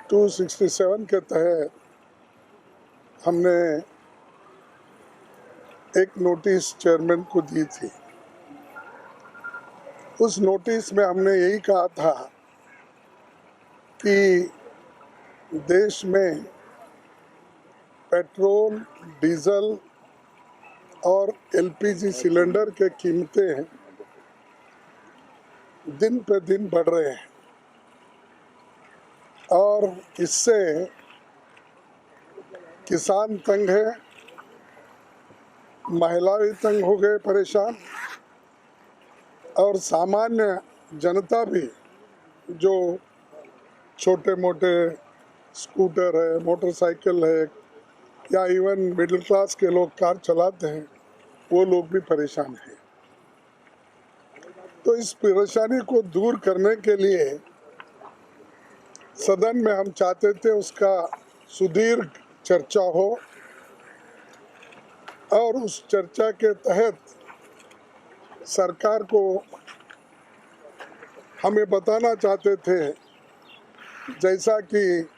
267 के तहत हमने एक नोटिस चेयरमैन को दी थी। उस नोटिस में हमने यही कहा था कि देश में पेट्रोल, डीजल और एलपीजी सिलेंडर के कीमतें दिन पे दिन बढ़ रहे हैं और इससे किसान तंग है, महिलाएं तंग हो गए, परेशान, और सामान्य जनता भी जो छोटे मोटे स्कूटर है, मोटरसाइकिल है या इवन मिडिल क्लास के लोग कार चलाते हैं, वो लोग भी परेशान हैं। तो इस परेशानी को दूर करने के लिए सदन में हम चाहते थे उसका सुदीर्घ चर्चा हो और उस चर्चा के तहत सरकार को हमें बताना चाहते थे, जैसा कि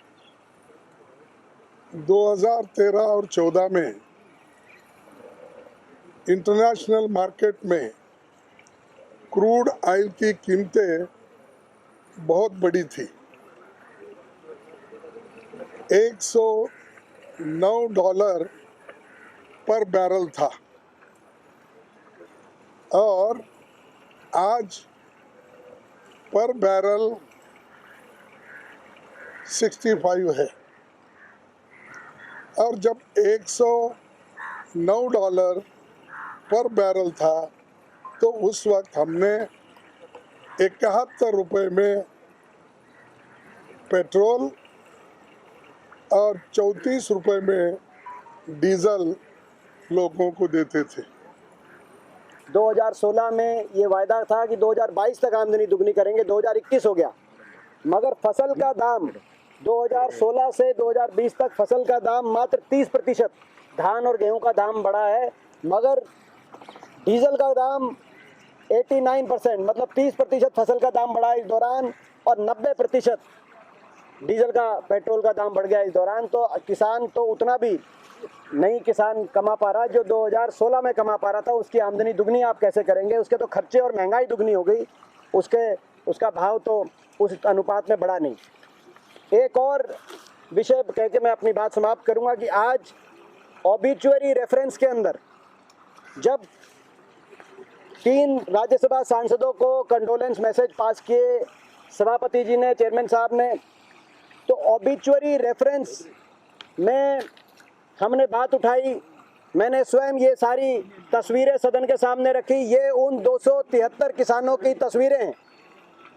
2013 और 14 में इंटरनेशनल मार्केट में क्रूड ऑयल की कीमतें बहुत बड़ी थी। $109 पर बैरल था और आज पर बैरल 65 है। और जब $109 पर बैरल था तो उस वक्त हमने 71 रुपये में पेट्रोल और 34 रुपये में डीजल लोगों को देते थे। 2016 में ये वायदा था कि 2022 तक आमदनी दुगनी करेंगे, 2021 हो गया, मगर फसल का दाम 2016 से 2020 तक फसल का दाम मात्र 30%, धान और गेहूं का दाम बढ़ा है, मगर डीजल का दाम 89%, मतलब 30% फसल का दाम बढ़ा इस दौरान और 90% डीजल का, पेट्रोल का दाम बढ़ गया इस दौरान। तो किसान तो उतना भी नहीं किसान कमा पा रहा जो 2016 में कमा पा रहा था। उसकी आमदनी दुगनी आप कैसे करेंगे? उसके तो खर्चे और महंगाई दुगनी हो गई, उसका भाव तो उस अनुपात में बढ़ा नहीं। एक और विषय कह के मैं अपनी बात समाप्त करूंगा कि आज ऑबिचुअरी रेफरेंस के अंदर जब 3 राज्यसभा सांसदों को कंडोलेंस मैसेज पास किए सभापति जी ने, चेयरमैन साहब ने, तो ऑबिचुअरी रेफरेंस में हमने बात उठाई। मैंने स्वयं ये सारी तस्वीरें सदन के सामने रखी। ये उन 273 किसानों की तस्वीरें हैं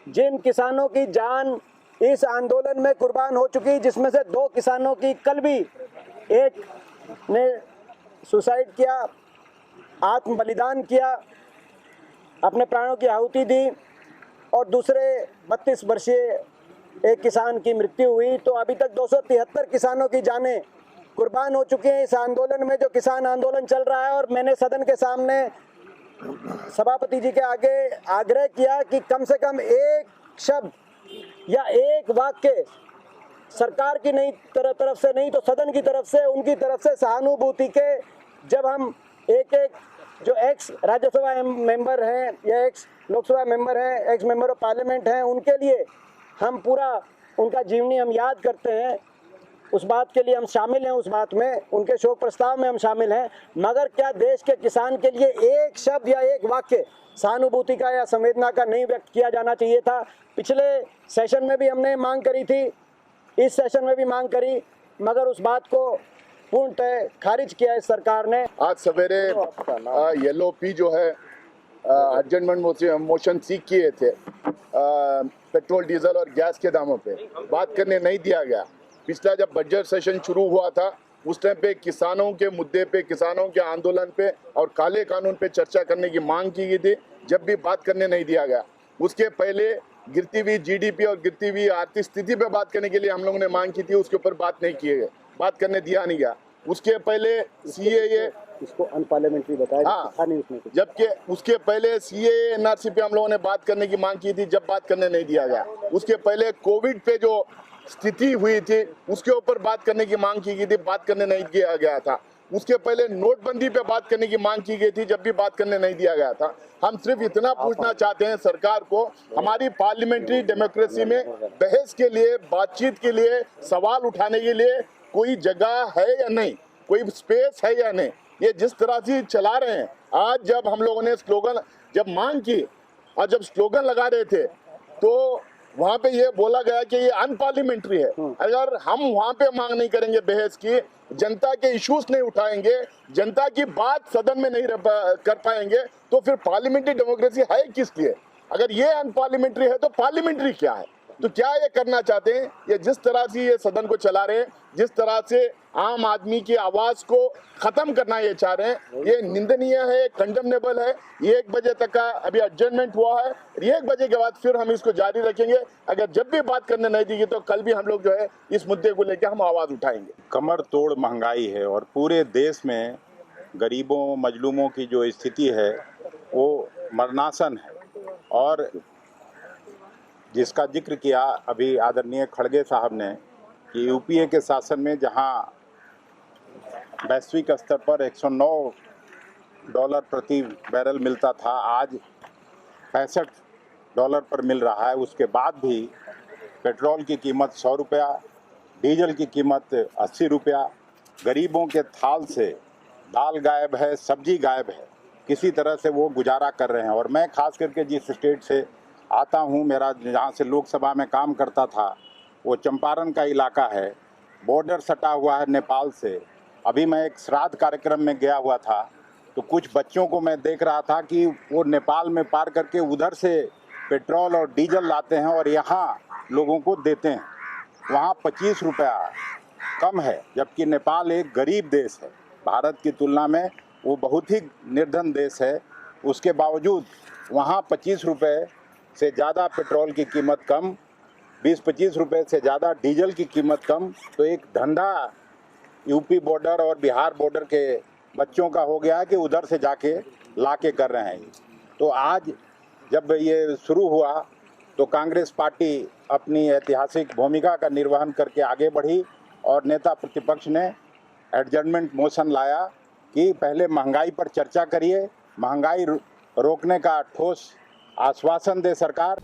जिन किसानों की जान इस आंदोलन में कुर्बान हो चुकी, जिसमें से 2 किसानों की कल भी, एक ने सुसाइड किया, आत्म बलिदान किया, अपने प्राणों की आहुति दी, और दूसरे 32 वर्षीय एक किसान की मृत्यु हुई। तो अभी तक 273 किसानों की जानें कुर्बान हो चुकी हैं इस आंदोलन में, जो किसान आंदोलन चल रहा है। और मैंने सदन के सामने सभापति जी के आगे आग्रह किया कि कम से कम एक शब्द या एक वाक्य सरकार की नहीं तरफ से नहीं तो सदन की तरफ से, उनकी तरफ से सहानुभूति के, जब हम एक जो एक्स राज्यसभा मेंबर हैं या एक्स लोकसभा मेंबर हैं, एक्स मेंबर ऑफ पार्लियामेंट हैं, उनके लिए हम पूरा उनका जीवनी हम याद करते हैं, उस बात के लिए हम शामिल हैं, उस बात में उनके शोक प्रस्ताव में हम शामिल हैं। मगर क्या देश के किसान के लिए एक शब्द या एक वाक्य सहानुभूति का या संवेदना का नहीं व्यक्त किया जाना चाहिए था? पिछले सेशन में भी हमने मांग करी थी, इस सेशन में भी मांग करी, मगर उस बात को पूर्णतः खारिज किया इस सरकार ने। आज सवेरे LOP जो है एडजमेंट मोशन सीख किए थे पेट्रोल, डीजल और गैस के दामों पे बात करने नहीं दिया गया। पिछला जब बजट सेशन शुरू हुआ था उस टाइम पे किसानों के मुद्दे पे, किसानों के आंदोलन पे और काले कानून पे चर्चा करने की मांग की गई थी, जब भी बात करने नहीं दिया गया। उसके पहले गिरती हुई GDP और गिरती हुई आर्थिक स्थिति पे बात करने के लिए हम लोगों ने मांग की थी, उसके ऊपर बात नहीं किए गए, बात करने दिया नहीं गया। उसके पहले CAA, इसको अनपार्लियामेंट्री बताया, हाँ, जबकि उसके पहले CAA NRC पे हम लोगों ने बात करने की मांग की थी, जब बात करने नहीं दिया गया। उसके पहले कोविड पे जो स्थिति हुई थी उसके ऊपर बात करने की मांग की गई थी, बात करने नहीं दिया गया था। उसके पहले नोटबंदी पे बात करने की मांग की गई थी, जब भी बात करने नहीं दिया गया था। हम सिर्फ इतना पूछना चाहते हैं सरकार को, हमारी पार्लियामेंट्री डेमोक्रेसी में बहस के लिए, बातचीत के लिए, सवाल उठाने के लिए कोई जगह है या नहीं, कोई स्पेस है या नहीं। ये जिस तरह से चला रहे हैं, आज जब हम लोगों ने स्लोगन जब मांग की और जब स्लोगन लगा रहे थे तो वहां पे ये बोला गया कि ये अनपार्लियामेंट्री है। अगर हम वहां पे मांग नहीं करेंगे बहस की, जनता के इश्यूज नहीं उठाएंगे, जनता की बात सदन में नहीं कर पाएंगे, तो फिर पार्लियामेंट्री डेमोक्रेसी है किस लिए? अगर ये अनपार्लियामेंट्री है तो पार्लियामेंट्री क्या है? तो क्या ये करना चाहते हैं? ये जिस तरह से ये सदन को चला रहे हैं, जिस तरह से आम आदमी की आवाज को खत्म करना ये चाह रहे हैं, ये निंदनीय है, कंडेमनेबल है। 1 बजे तक का अभी एडजर्नमेंट हुआ है, 1 बजे के बाद फिर हम इसको जारी रखेंगे। अगर जब भी बात करने नहीं देगी तो कल भी हम लोग जो है इस मुद्दे को लेकर हम आवाज उठाएंगे। कमर तोड़ महंगाई है और पूरे देश में गरीबों मजलूमों की जो स्थिति है वो मरनासन है। और जिसका जिक्र किया अभी आदरणीय खड़गे साहब ने कि यूपीए के शासन में जहां वैश्विक स्तर पर $109 प्रति बैरल मिलता था, आज $65 पर मिल रहा है। उसके बाद भी पेट्रोल की कीमत ₹100, डीजल की कीमत ₹80। गरीबों के थाल से दाल गायब है, सब्जी गायब है, किसी तरह से वो गुजारा कर रहे हैं। और मैं खास करके जिस स्टेट से आता हूँ, मेरा जहाँ से लोकसभा में काम करता था वो चंपारण का इलाका है, बॉर्डर सटा हुआ है नेपाल से। अभी मैं एक श्राद्ध कार्यक्रम में गया हुआ था तो कुछ बच्चों को मैं देख रहा था कि वो नेपाल में पार करके उधर से पेट्रोल और डीजल लाते हैं और यहाँ लोगों को देते हैं। वहाँ ₹25 कम है, जबकि नेपाल एक गरीब देश है, भारत की तुलना में वो बहुत ही निर्धन देश है। उसके बावजूद वहाँ ₹25 से ज़्यादा पेट्रोल की कीमत कम, 20-25 रुपए से ज़्यादा डीजल की कीमत कम। तो एक धंधा यूपी बॉर्डर और बिहार बॉर्डर के बच्चों का हो गया है कि उधर से जाके ला के कर रहे हैं। तो आज जब ये शुरू हुआ तो कांग्रेस पार्टी अपनी ऐतिहासिक भूमिका का निर्वहन करके आगे बढ़ी और नेता प्रतिपक्ष ने एडजर्नमेंट मोशन लाया कि पहले महंगाई पर चर्चा करिए, महंगाई रोकने का ठोस आश्वासन दे सरकार।